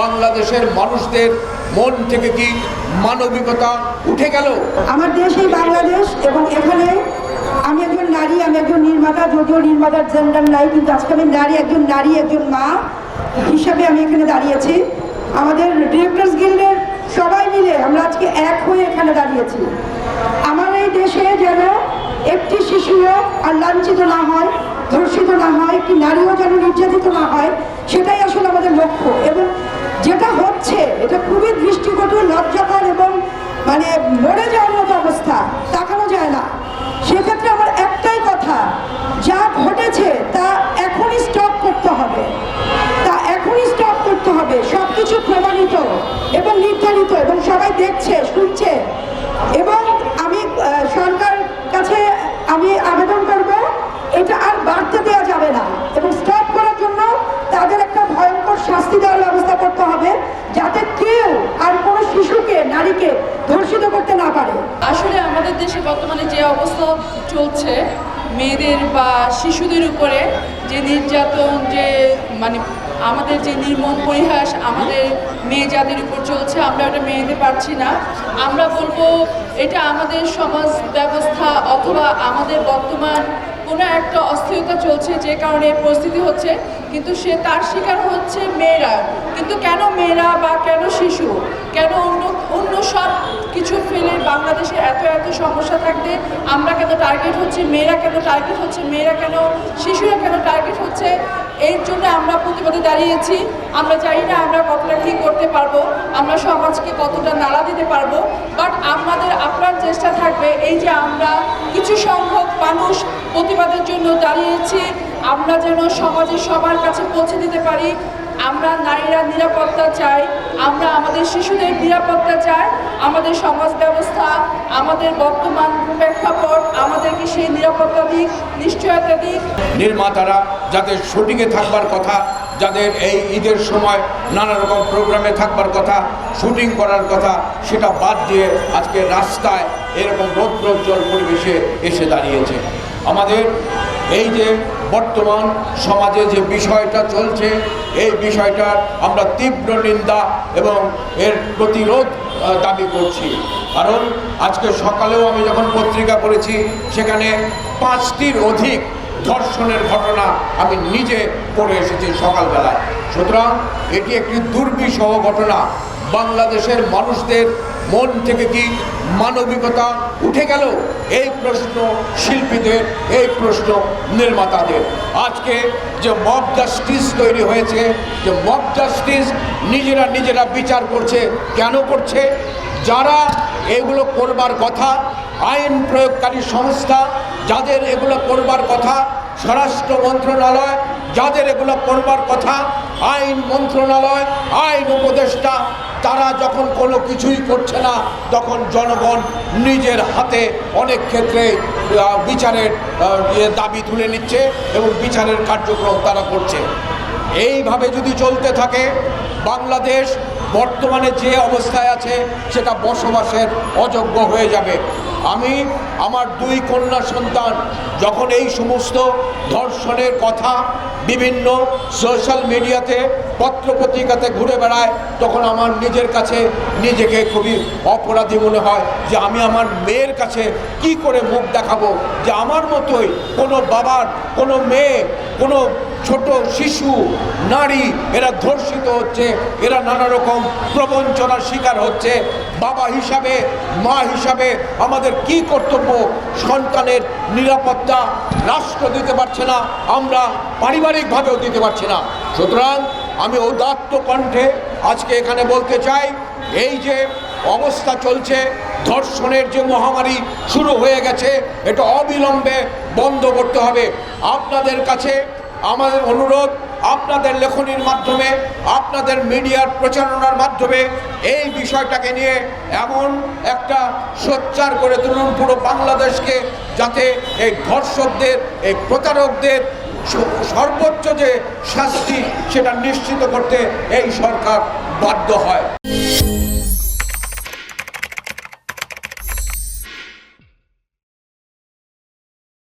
বাংলাদেশের মানুষদের মন থেকে কি মানবিকতা উঠে গেল? আমার দেশ এই বাংলাদেশ, এবং এখানে আমি একজন নারী, আমি একজন নির্মাতা, যদিও নির্মাতার জেন্ডার নাই, কিন্তু আজকে আমি নারী, একজন মা হিসাবে আমি এখানে দাঁড়িয়েছি। আমাদের ডিরেক্টরস গিল্ডের সবাই মিলে আমরা আজকে এক হয়ে এখানে দাঁড়িয়েছি। আমার এই দেশে যেন একটি শিশুও আর লাঞ্ছিত না হয়, ধর্ষিত না হয়, একটি নারীও যেন নির্যাতিত না হয়, সেটাই আসলে আমাদের লক্ষ্য। এবং যেটা হচ্ছে এটা খুবই দৃষ্টিকটু, লজ্জাকর এবং মরে যাওয়ার মতো অবস্থা, তাকানো যায় না। সেক্ষেত্রে আমার একটাই কথা, যা ঘটেছে তা এখনই স্টপ করতে হবে, সব কিছু প্রমাণিত এবং নির্ধারিত, এবং সবাই দেখছে, শুনছে। এবং আমি সরকার কাছে আমি আবেদন করব, এটা আর বাড়তে দেওয়া যাবে না, এবং স্টপ করার জন্য তাদের একটা ভয়ঙ্কর শাস্তি দেওয়ার ব্যবস্থা করতে হবে, যাতে কেউ আর কোনো শিশুকে, নারীকে ধর্ষিত করতে না পারে। আসলে আমাদের দেশে বর্তমানে যে অবস্থা চলছে, মেয়েদের বা শিশুদের উপরে যে নির্যাতন, যে আমাদের যে নির্মম পরিহাস আমাদের মেয়ে জাতির উপর চলছে, আমরা ওটা মেনে নিতে পারছি না। আমরা বলবো এটা আমাদের সমাজ ব্যবস্থা অথবা আমাদের বর্তমান কোনো একটা অস্থিরতা চলছে, যে কারণে এই পরিস্থিতি হচ্ছে। কিন্তু তার শিকার হচ্ছে মেয়েরা। কিন্তু কেন মেয়েরা বা কেন শিশু, কেন অন্য সব কিছু ফেলে বাংলাদেশে এত সমস্যা থাকতে আমরা কেন টার্গেট হচ্ছে, মেয়েরা কেন টার্গেট হচ্ছে, শিশুরা কেন টার্গেট হচ্ছে? এর জন্য আমরা প্রতিবাদে দাঁড়িয়েছি। আমরা জানি না আমরা কতটা কী করতে পারবো, আমরা সমাজকে কতটা নাড়া দিতে পারবো, বাট আপনার চেষ্টা থাকবে এই যে আমরা কিছু সংখ্যক মানুষ প্রতিবাদের জন্য দাঁড়িয়েছি, আমরা যেন সমাজের সবার কাছে পৌঁছে দিতে পারি। আমরা নারীরা নিরাপত্তা চাই, আমরা আমাদের শিশুদের নিরাপত্তা চাই। আমাদের সমাজ ব্যবস্থা, আমাদের বর্তমান প্রেক্ষাপট আমাদেরকে সেই নিরাপত্তা দিক, নিশ্চয়তা দিক। নির্মাতারা যাদের শুটিংয়ে থাকবার কথা, যাদের এই ঈদের সময় নানা রকম প্রোগ্রামে থাকবার কথা, শুটিং করার কথা, সেটা বাদ দিয়ে আজকে রাস্তায় এরকম রৌদ্রোজ্জ্বল পরিবেশে এসে দাঁড়িয়েছে। আমাদের এই যে বর্তমান সমাজে যে বিষয়টা চলছে, এই বিষয়টার আমরা তীব্র নিন্দা এবং এর প্রতিরোধ দাবি করছি। কারণ আজকে সকালেও আমি যখন পত্রিকা পড়েছি, সেখানে 5টির অধিক ধর্ষণের ঘটনা আমি নিজে পড়ে এসেছি সকালবেলায়। সুতরাং এটি একটি দুর্বিষহ ঘটনা। বাংলাদেশের মানুষদের মন থেকে কি মানবিকতা উঠে গেল? এই প্রশ্ন শিল্পীদের, এই প্রশ্ন নির্মাতাদের। আজকে যে মব জাস্টিস তৈরি হয়েছে, যে মব জাস্টিস নিজেরা বিচার করছে, কেন করছে? যারা এগুলো করবার কথা, আইন প্রয়োগকারী সংস্থা যাদের এগুলো করবার কথা, স্বরাষ্ট্র মন্ত্রণালয় যাদের এগুলো করবার কথা, আইন মন্ত্রণালয়, আইন উপদেষ্টা, তারা যখন কোনো কিছুই করছে না, তখন জনগণ নিজের হাতে অনেক ক্ষেত্রে বিচারের দাবি তুলে নিচ্ছে এবং বিচারের কার্যক্রম তারা করছে। এইভাবে যদি চলতে থাকে, বাংলাদেশ বর্তমানে যে অবস্থায় আছে সেটা বসবাসের অযোগ্য হয়ে যাবে। আমি আমার 2 কন্যা সন্তান যখন এই সমস্ত ধর্ষণের কথা বিভিন্ন সোশ্যাল মিডিয়াতে, পত্রপত্রিকাতে ঘুরে বেড়ায়, তখন আমার নিজের কাছে নিজেকে খুবই অপরাধী মনে হয় যে আমি আমার মেয়ের কাছে কি করে মুখ দেখাবো যে আমার মতোই কোনো বাবার, কোনো মেয়ে, কোনো ছোট শিশু, নারী এরা ধর্ষিত হচ্ছে, এরা নানা রকম প্রবঞ্চনার শিকার হচ্ছে। বাবা হিসাবে, মা হিসাবে আমাদের কি কর্তব্য? সন্তানের নিরাপত্তা রাষ্ট্র দিতে পারছে না, আমরা পারিবারিকভাবেও দিতে পারছি না। সুতরাং আমি উদাত্ত কণ্ঠে আজকে এখানে বলতে চাই, এই যে অবস্থা চলছে, ধর্ষণের যে মহামারী শুরু হয়ে গেছে, এটা অবিলম্বে বন্ধ করতে হবে। আপনাদের কাছে আমাদের অনুরোধ, আপনাদের লেখনীর মাধ্যমে, আপনাদের মিডিয়ার প্রচারণার মাধ্যমে এই বিষয়টাকে নিয়ে এমন একটা সোচ্চার করে তুলুন পুরো বাংলাদেশকে, যাতে এই ধর্ষকদের, এই প্রতারকদের সর্বোচ্চ যে শাস্তি সেটা নিশ্চিত করতে এই সরকার বাধ্য হয়।